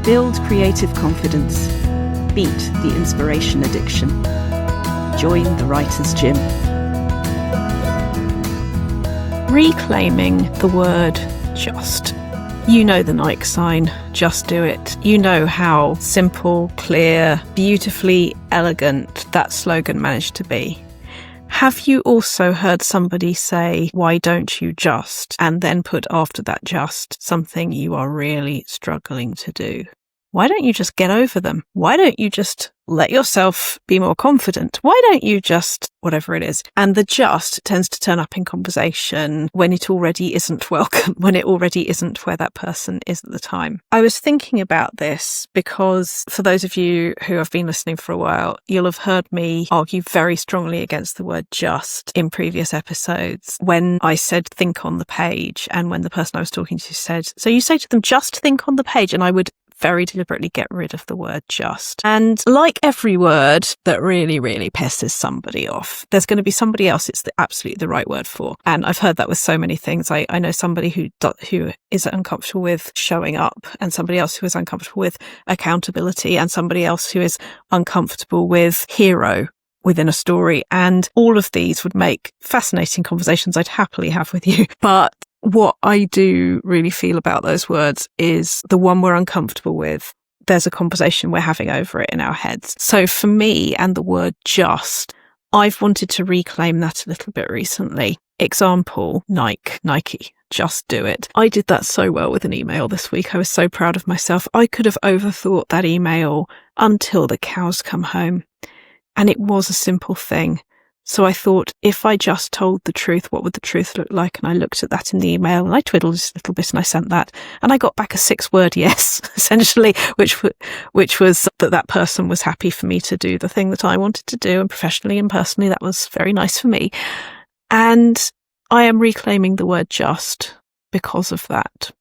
Build creative confidence. Beat the inspiration addiction. Join the Writer's Gym. Reclaiming the word just. You know the Nike sign, just do it. You know how simple, clear, beautifully elegant that slogan managed to be. Have you also heard somebody say, why don't you just, and then put after that just something you are really struggling to do? Why don't you just get over them? Why don't you just let yourself be more confident? Why don't you just, whatever it is? And the just tends to turn up in conversation when it already isn't welcome, when it already isn't where that person is at the time. I was thinking about this because for those of you who have been listening for a while, you'll have heard me argue very strongly against the word just in previous episodes when I said think on the page, and when the person I was talking to said, so you say to them, just think on the page, and I would very deliberately get rid of the word just. And like every word that really, really pisses somebody off, there's going to be somebody else it's absolutely the right word for. And I've heard that with so many things. I know somebody who is uncomfortable with showing up, and somebody else who is uncomfortable with accountability, and somebody else who is uncomfortable with hero within a story. And all of these would make fascinating conversations I'd happily have with you. But what I do really feel about those words is the one we're uncomfortable with, there's a conversation we're having over it in our heads. So for me and the word just, I've wanted to reclaim that a little bit recently. Example, Nike, just do it. I did that so well with an email this week. I was so proud of myself. I could have overthought that email until the cows come home. And it was a simple thing. So I thought, if I just told the truth, what would the truth look like? And I looked at that in the email, and I twiddled just a little bit, and I sent that. And I got back a 6-word yes, essentially, which was that person was happy for me to do the thing that I wanted to do. And professionally and personally, that was very nice for me. And I am reclaiming the word just because of that.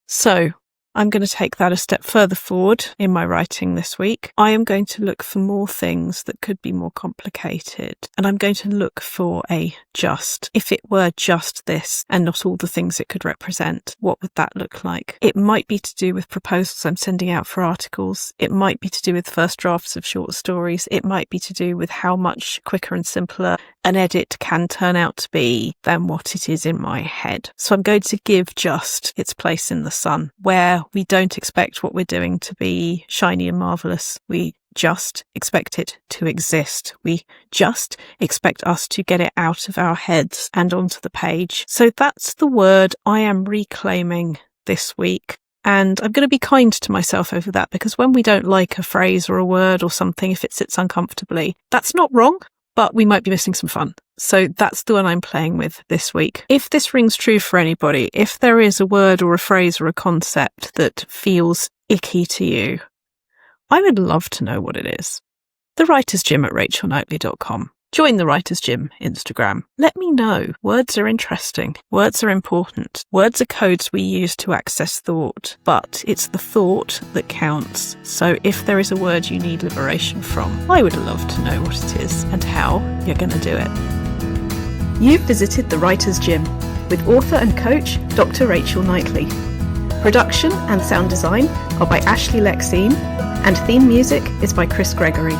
So I'm going to take that a step further forward in my writing this week. I am going to look for more things that could be more complicated. And I'm going to look for a just. If it were just this and not all the things it could represent, what would that look like? It might be to do with proposals I'm sending out for articles. It might be to do with first drafts of short stories. It might be to do with how much quicker and simpler an edit can turn out to be than what it is in my head. So I'm going to give just its place in the sun, where we don't expect what we're doing to be shiny and marvellous. We just expect it to exist. We just expect us to get it out of our heads and onto the page. So that's the word I am reclaiming this week. And I'm going to be kind to myself over that, because when we don't like a phrase or a word or something, if it sits uncomfortably, that's not wrong, but we might be missing some fun. So that's the one I'm playing with this week. If this rings true for anybody, if there is a word or a phrase or a concept that feels icky to you, I would love to know what it is. The Writer's Gym at rachelknightley.com. Join the Writer's Gym Instagram. Let me know. Words are interesting. Words are important. Words are codes we use to access thought, but it's the thought that counts. So if there is a word you need liberation from, I would love to know what it is and how you're going to do it. You've visited the Writer's Gym with author and coach Dr. Rachel Knightley. Production and sound design are by Ashley Lexine, and theme music is by Chris Gregory.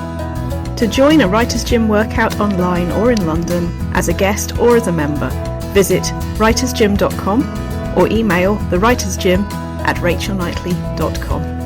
To join a Writer's Gym workout online or in London, as a guest or as a member, visit writersgym.com or email thewritersgym@rachelknightley.com.